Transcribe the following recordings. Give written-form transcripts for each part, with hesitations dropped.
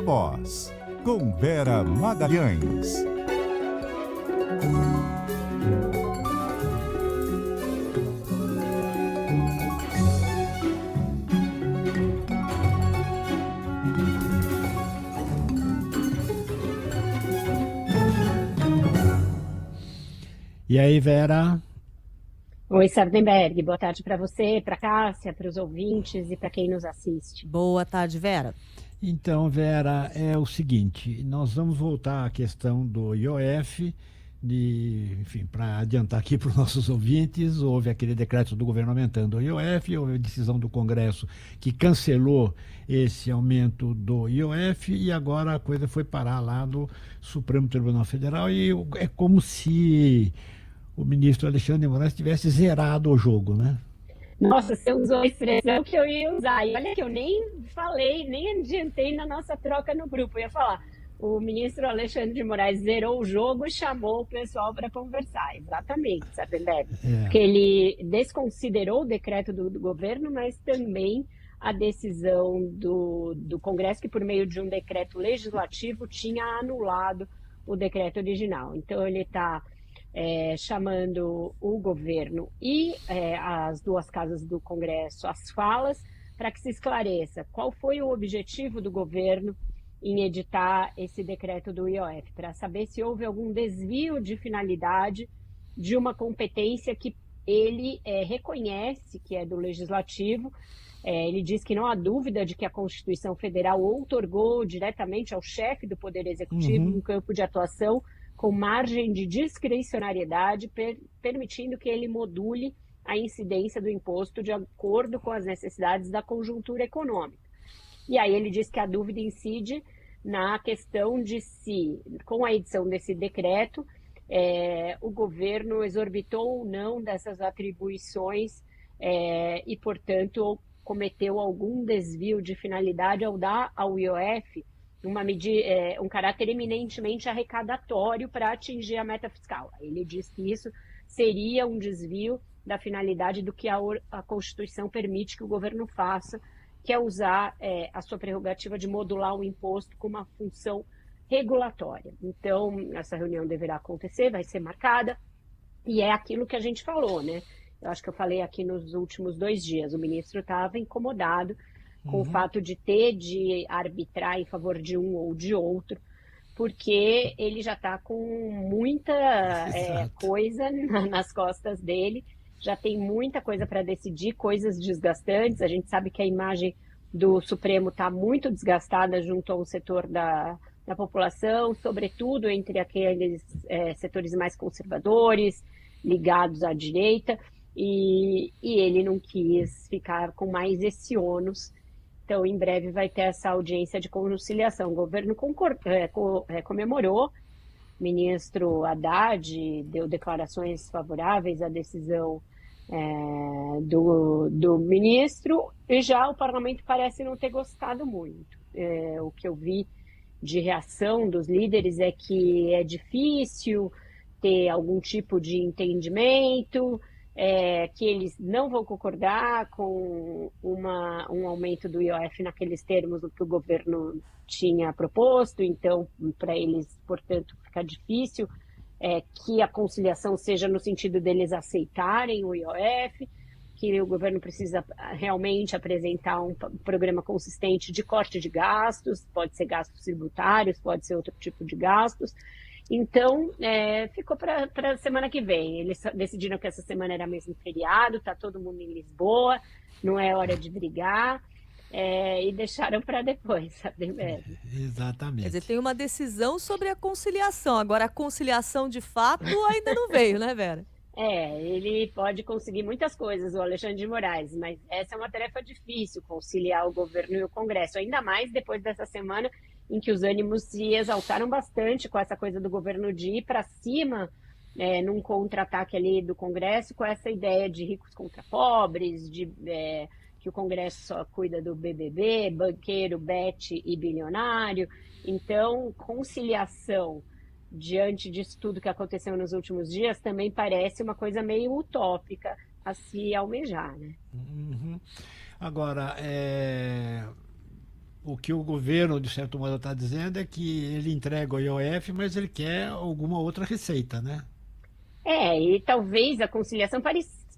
Viva Voz, com Vera Magalhães. E aí, Vera? Oi, Sardenberg. Boa tarde para você, para Cássia, para os ouvintes e para quem nos assiste. Boa tarde, Vera. Então, Vera, é o seguinte, nós vamos voltar à questão do IOF, enfim, para adiantar aqui para os nossos ouvintes, houve aquele decreto do governo aumentando o IOF, houve a decisão do Congresso que cancelou esse aumento do IOF e agora a coisa foi parar lá no Supremo Tribunal Federal e é como se o ministro Alexandre de Moraes tivesse zerado o jogo, né? Nossa, você usou a expressão que eu ia usar. E olha que eu nem falei, nem adiantei na nossa troca no grupo. Eu ia falar, o ministro Alexandre de Moraes zerou o jogo e chamou o pessoal para conversar. Exatamente, Sardenberg. Porque ele desconsiderou o decreto do governo, mas também a decisão do Congresso, que por meio de um decreto legislativo tinha anulado o decreto original. Então ele está chamando o governo e as duas casas do Congresso às falas para que se esclareça qual foi o objetivo do governo em editar esse decreto do IOF, para saber se houve algum desvio de finalidade de uma competência que ele reconhece que é do Legislativo. Ele diz que não há dúvida de que a Constituição Federal outorgou diretamente ao chefe do Poder Executivo um campo de atuação com margem de discricionariedade, permitindo que ele module a incidência do imposto de acordo com as necessidades da conjuntura econômica. E aí ele diz que a dúvida incide na questão de se, com a edição desse decreto, o governo exorbitou ou não dessas atribuições e, portanto, cometeu algum desvio de finalidade ao dar ao IOF um caráter eminentemente arrecadatório para atingir a meta fiscal. Ele diz que isso seria um desvio da finalidade do que a Constituição permite que o governo faça, que é usar a sua prerrogativa de modular o imposto com uma função regulatória. Então, essa reunião deverá acontecer, vai ser marcada, e é aquilo que a gente falou, né? Eu acho que eu falei aqui nos últimos 2 dias, o ministro estava incomodado com o fato de ter de arbitrar em favor de um ou de outro, porque ele já está com muita coisa nas costas dele, já tem muita coisa para decidir, coisas desgastantes. A gente sabe que a imagem do Supremo está muito desgastada junto ao setor da população, sobretudo entre aqueles setores mais conservadores, ligados à direita, e ele não quis ficar com mais esse ônus. Então, em breve vai ter essa audiência de conciliação. O governo comemorou, o ministro Haddad deu declarações favoráveis à decisão do ministro, e já o parlamento parece não ter gostado muito. O que eu vi de reação dos líderes é que é difícil ter algum tipo de entendimento, que eles não vão concordar com um aumento do IOF naqueles termos que o governo tinha proposto, então, para eles, portanto, fica difícil que a conciliação seja no sentido deles aceitarem o IOF, que o governo precisa realmente apresentar um programa consistente de corte de gastos, pode ser gastos tributários, pode ser outro tipo de gastos. Então, ficou para a semana que vem. Eles decidiram que essa semana era mesmo feriado, está todo mundo em Lisboa, não é hora de brigar, e deixaram para depois, sabe? Exatamente. Quer dizer, tem uma decisão sobre a conciliação. Agora, a conciliação de fato ainda não veio, né, Vera? Ele pode conseguir muitas coisas, o Alexandre de Moraes, mas essa é uma tarefa difícil, conciliar o governo e o Congresso, ainda mais depois dessa semana em que os ânimos se exaltaram bastante com essa coisa do governo de ir para cima, num contra-ataque ali do Congresso, com essa ideia de ricos contra pobres, que o Congresso só cuida do BBB, banqueiro, bet e bilionário. Então, conciliação diante disso tudo que aconteceu nos últimos dias também parece uma coisa meio utópica a se almejar, né? Agora, o que o governo, de certo modo, está dizendo é que ele entrega o IOF, mas ele quer alguma outra receita, né? E talvez a conciliação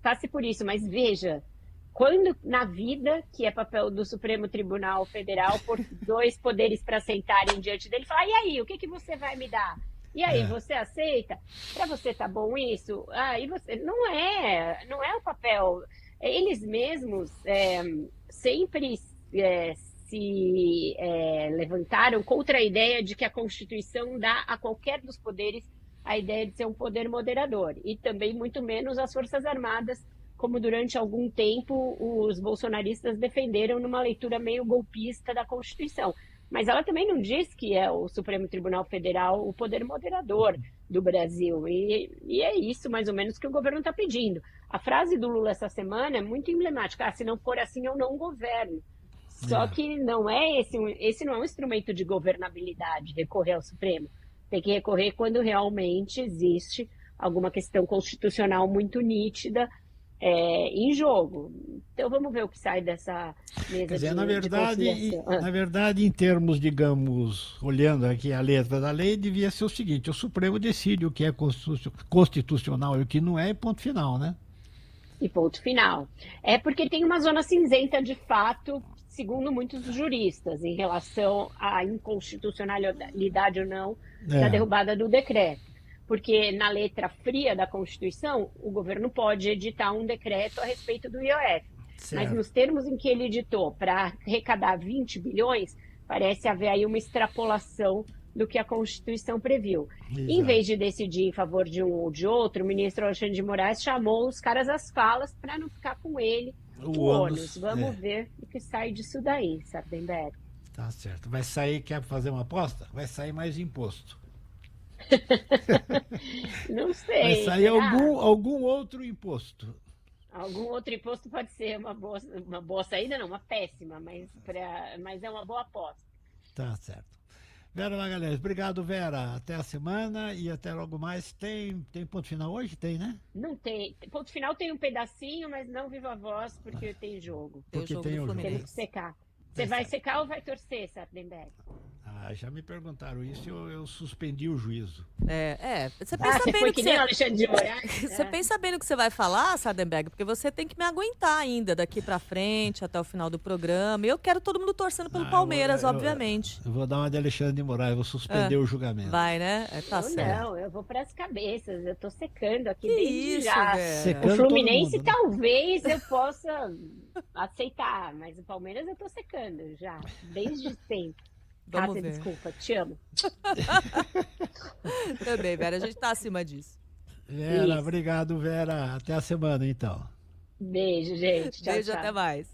passe por isso, mas veja, quando na vida, que é papel do Supremo Tribunal Federal, por dois poderes para sentarem diante dele, falar, e aí, o que você vai me dar? E aí, você aceita? Para você tá bom isso? E você não é o papel. Eles mesmos sempre se levantaram contra a ideia de que a Constituição dá a qualquer dos poderes a ideia de ser um poder moderador, e também muito menos as Forças Armadas, como durante algum tempo os bolsonaristas defenderam numa leitura meio golpista da Constituição. Mas ela também não diz que é o Supremo Tribunal Federal o poder moderador do Brasil, e é isso mais ou menos que o governo está pedindo. A frase do Lula essa semana é muito emblemática, se não for assim eu não governo. Só que não é esse não é um instrumento de governabilidade, recorrer ao Supremo. Tem que recorrer quando realmente existe alguma questão constitucional muito nítida em jogo. Então vamos ver o que sai dessa mesa. Quer dizer, de conciliação. na verdade, em termos, digamos, olhando aqui a letra da lei, devia ser o seguinte: o Supremo decide o que é constitucional e o que não é, e ponto final, né? E ponto final. É porque tem uma zona cinzenta de fato, segundo muitos juristas, em relação à inconstitucionalidade ou não da derrubada do decreto. Porque na letra fria da Constituição, o governo pode editar um decreto a respeito do IOF. Certo. Mas nos termos em que ele editou para arrecadar 20 bilhões, parece haver aí uma extrapolação do que a Constituição previu. Exato. Em vez de decidir em favor de um ou de outro, o ministro Alexandre de Moraes chamou os caras às falas para não ficar com ele o ônus. Vamos ver o que sai disso daí, Sardenberg. Tá certo. Vai sair, quer fazer uma aposta? Vai sair mais imposto. Não sei. Vai sair algum outro imposto. Algum outro imposto pode ser uma boa saída, não, uma péssima, mas é uma boa aposta. Tá certo. Vera Magalhães, obrigado, Vera. Até a semana e até logo mais. Tem ponto final hoje? Tem, né? Não tem. Ponto final tem um pedacinho, mas não viva a voz, porque tem jogo. Porque tem o jogo. Temos que secar. Você vai secar ou vai torcer, Sardenberg? Já me perguntaram isso e eu suspendi o juízo. Você pensa você bem foi no que que nem você... o Alexandre de Moraes? Você pensa bem no que você vai falar, Sardenberg, porque você tem que me aguentar ainda daqui pra frente, até o final do programa. E eu quero todo mundo torcendo pelo Palmeiras, obviamente. Eu vou dar uma de Alexandre de Moraes, vou suspender o julgamento. Vai, né? Tá certo. Não, eu vou pras cabeças. Eu tô secando aqui Que desde isso, já. Vera? Secando O Fluminense todo mundo, né? talvez eu possa aceitar, mas o Palmeiras eu tô secando já, desde sempre. Vamos ver. Desculpa, te amo. Também, Vera, a gente tá acima disso. Vera, Isso. obrigado, Vera. Até a semana, então. Beijo, gente. Tchau, Beijo, tchau. até mais.